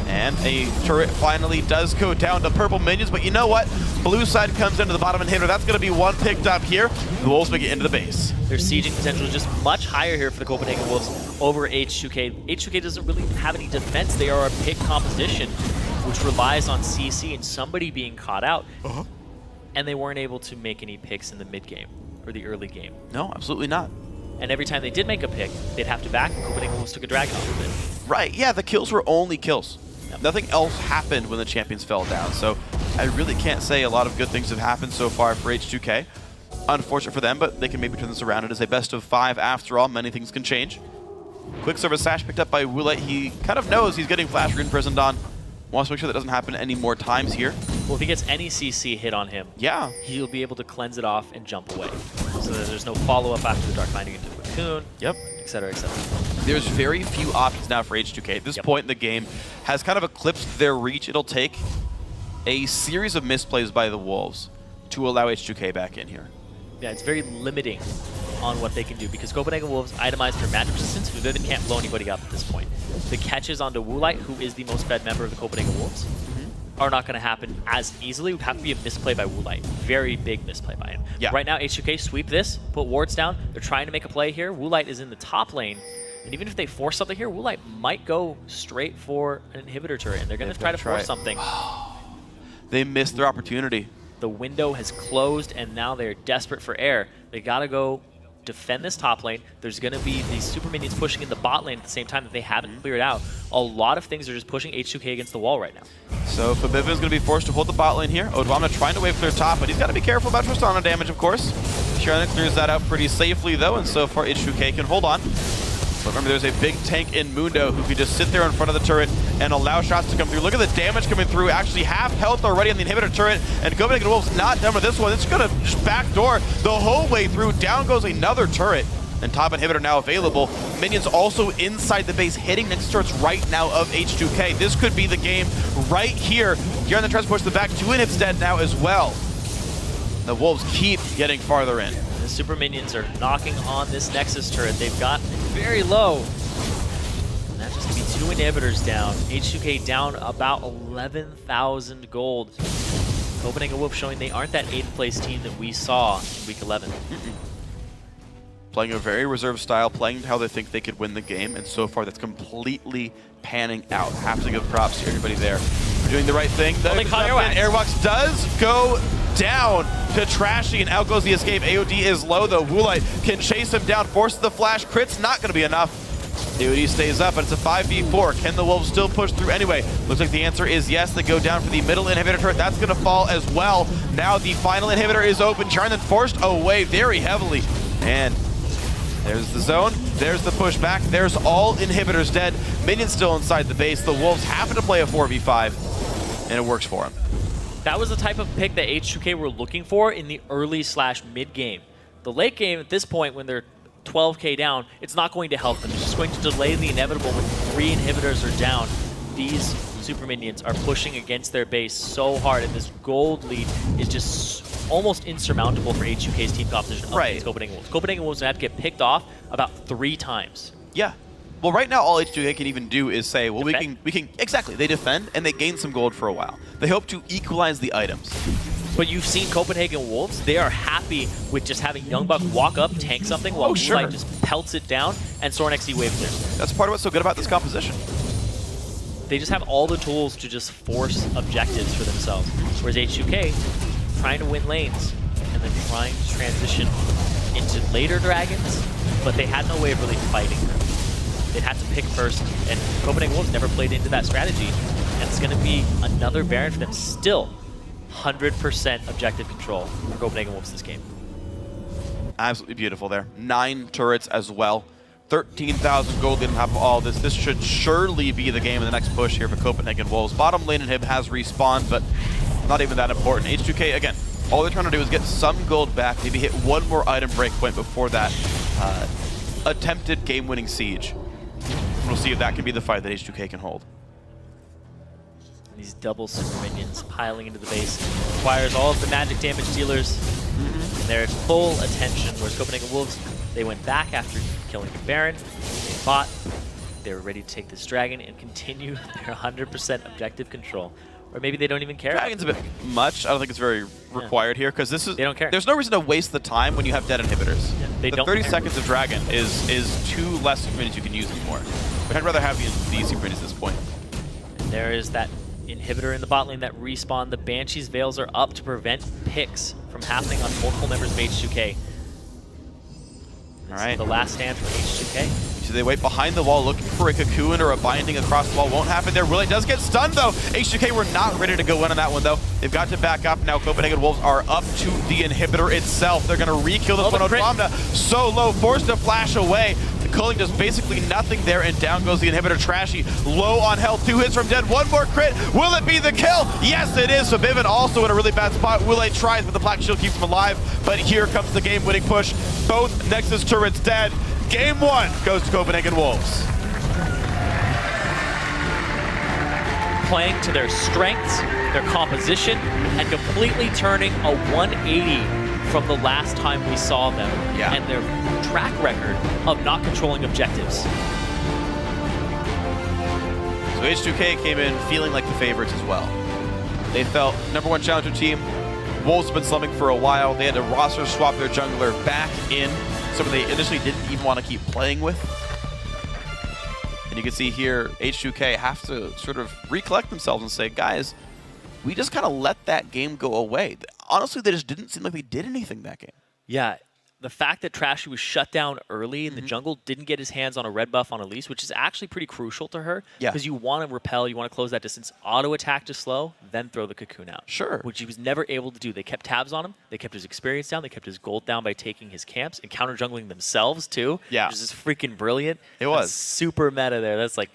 And a turret finally does go down to purple minions, but you know what? Blue side comes into the bottom inhibitor. That's going to be one picked up here. The Wolves make it into the base. Their sieging potential is just much higher here for the Copenhagen Wolves over H2k. H2k doesn't really have any defense. They are a pick composition, which relies on CC and somebody being caught out. And they weren't able to make any picks in the mid game or the early game. No, absolutely not. And every time they did make a pick, they'd have to back, and Copenhagen Wolves took a dragon off of it. Right, yeah, the kills were only kills. Yep. Nothing else happened when the champions fell down, so I really can't say a lot of good things have happened so far for H2k. Unfortunate for them, but they can maybe turn this around. It is a best of 5 after all. Many things can change. Quicksilver Sash picked up by Woolet. He kind of knows he's getting Flash imprisoned on. Wants to make sure that doesn't happen any more times here. Well, if he gets any CC hit on him, yeah, he'll be able to cleanse it off and jump away. So that there's no follow-up after the Dark Binding into the Cocoon, yep, etc., etc. There's very few options now for H2k. At this point in the game, has kind of eclipsed their reach. It'll take a series of misplays by the Wolves to allow H2k back in here. Yeah, it's very limiting on what they can do because Copenhagen Wolves itemized their magic resistance. Vivian can't blow anybody up at this point. The catches onto Woolite, who is the most fed member of the Copenhagen Wolves, are not going to happen as easily. It would have to be a misplay by Woolite. Very big misplay by him. Yeah. Right now, H2k sweep this, put wards down. They're trying to make a play here. Woolite is in the top lane. And even if they force something here, Woolite might go straight for an inhibitor turret, and they're going to try to force something. They missed their opportunity. The window has closed, and now they're desperate for air. They got to go defend this top lane. There's going to be these super minions pushing in the bot lane at the same time that they haven't cleared out. A lot of things are just pushing H2k against the wall right now. So Fabiva is going to be forced to hold the bot lane here. Odwamna trying to wave clear top, but he's got to be careful about Tristana damage, of course. Sharana clears that out pretty safely, though, and so far H2k can hold on. But remember, there's a big tank in Mundo who can just sit there in front of the turret and allow shots to come through. Look at the damage coming through. Actually, half health already on the inhibitor turret, and Copenhagen Wolves not done with this one. It's going to just backdoor the whole way through. Down goes another turret, and top inhibitor now available. Minions also inside the base, hitting next turrets right now of H2k. This could be the game right here. Here on the tries to push the back. 2 inhibs dead now as well. The Wolves keep getting farther in. The super minions are knocking on this Nexus turret. They've got very low. And that's just going to be 2 inhibitors down. H2k down about 11,000 gold. Copenhagen Wolves showing they aren't that 8th place team that we saw in week 11. Playing a very reserved style, playing how they think they could win the game, and so far that's completely panning out. Have to give props to everybody there for doing the right thing. Airbox does go down to Trashy, and out goes the escape. AOD is low though. Woolite can chase him down, forces the flash. Crit's not going to be enough. AOD stays up, but it's a 5v4. Can the Wolves still push through anyway? Looks like the answer is yes. They go down for the middle inhibitor turret. That's going to fall as well. Now the final inhibitor is open. Charn then forced away very heavily. And there's the zone. There's the pushback. There's all inhibitors dead. Minions still inside the base. The Wolves happen to play a 4v5, and it works for them. That was the type of pick that H2k were looking for in the early / mid game. The late game at this point, when they're 12k down, it's not going to help them. It's just going to delay the inevitable when 3 inhibitors are down. These super minions are pushing against their base so hard, and this gold lead is just almost insurmountable for H2k's team composition against Copenhagen Wolves. Copenhagen Wolves have to get picked off about 3 times. Yeah. Well, right now, all H2k can even do is say, well, we can exactly, they defend, and they gain some gold for a while. They hope to equalize the items. But you've seen Copenhagen Wolves, they are happy with just having Youngbuck walk up, tank something, while Woolite just pelts it down, and Soren XD waves there. That's part of what's so good about this composition. They just have all the tools to just force objectives for themselves. Whereas H2k, trying to win lanes, and then trying to transition into later dragons, but they had no way of really fighting them. They had to pick first, and Copenhagen Wolves never played into that strategy. And it's going to be another Baron for them. Still, 100% objective control for Copenhagen Wolves this game. Absolutely beautiful there. 9 turrets as well. 13,000 gold on top of all this. This should surely be the game in the next push here for Copenhagen Wolves. Bottom lane inhib has respawned, but not even that important. H2k, again, All they're trying to do is get some gold back, maybe hit one more item breakpoint before that attempted game-winning siege. We'll see if that can be the fight that H2k can hold. These double super minions piling into the base requires all of the magic damage dealers their full attention, whereas Copenhagen Wolves, they went back after killing the Baron, they fought, they were ready to take this dragon and continue their 100% objective control. Or maybe they don't even care. Dragon's a bit much. I don't think it's very required here, because this is... They don't care. There's no reason to waste the time when you have dead inhibitors. Yeah, they don't 30 care. seconds of Dragon is 2 less super minions you can use anymore. But I'd rather have these super minions at this point. And there is that inhibitor in the bot lane that respawned. The Banshee's Veils are up to prevent picks from happening on multiple members of H2k. All right. The last stand for H2k. So they wait behind the wall looking for a cocoon or a binding across the wall. Won't happen there. Willie does get stunned though. H2k were not ready to go in on that one though. They've got to back up now. Copenhagen Wolves are up to the inhibitor itself. They're going to re-kill the Phonodromna. So low, forced to flash away. The culling does basically nothing there, and down goes the inhibitor. Trashy, low on health. 2 hits from dead. One more crit. Will it be the kill? Yes, it is. So Vivid also in a really bad spot. Willie tries, but the Black Shield keeps him alive. But here comes the game-winning push. Both Nexus turrets dead. Game 1 goes to Copenhagen Wolves. Playing to their strengths, their composition, and completely turning a 180 from the last time we saw them, and their track record of not controlling objectives. So H2k came in feeling like the favorites as well. They felt #1 challenger team. Wolves have been slumming for a while. They had to roster swap their jungler back in, someone they initially didn't even want to keep playing with. And you can see here, H2k have to sort of recollect themselves and say, guys, we just kind of let that game go away. Honestly, they just didn't seem like they did anything that game. Yeah, the fact that Trashy was shut down early in the jungle, didn't get his hands on a red buff on Elise, which is actually pretty crucial to her. Because you want to repel, you want to close that distance, auto-attack to slow, then throw the cocoon out. Sure. Which he was never able to do. They kept tabs on him, they kept his experience down, they kept his gold down by taking his camps and counter-jungling themselves too. Yeah. Which is just freaking brilliant. It was. That's super meta there. That's like,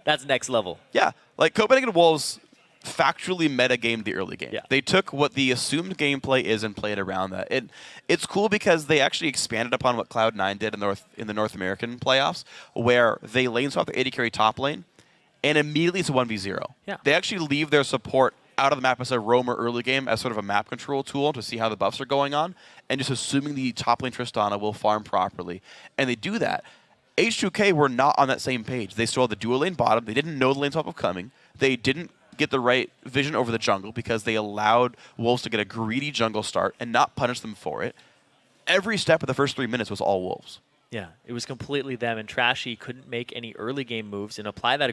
that's next level. Yeah, like Copenhagen Wolves factually metagamed the early game. Yeah. They took what the assumed gameplay is and played around that. It's cool because they actually expanded upon what Cloud9 did in the North American playoffs, where they lane swap the AD carry top lane, and immediately it's a 1v0. Yeah. They actually leave their support out of the map as a roamer early game as sort of a map control tool to see how the buffs are going on, and just assuming the top lane Tristana will farm properly. And they do that. H2k were not on that same page. They saw the dual lane bottom. They didn't know the lane swap was coming. They didn't get the right vision over the jungle because they allowed Wolves to get a greedy jungle start and not punish them for it. Every step of the first 3 minutes was all Wolves. Yeah, it was completely them, and Trashy couldn't make any early game moves and apply that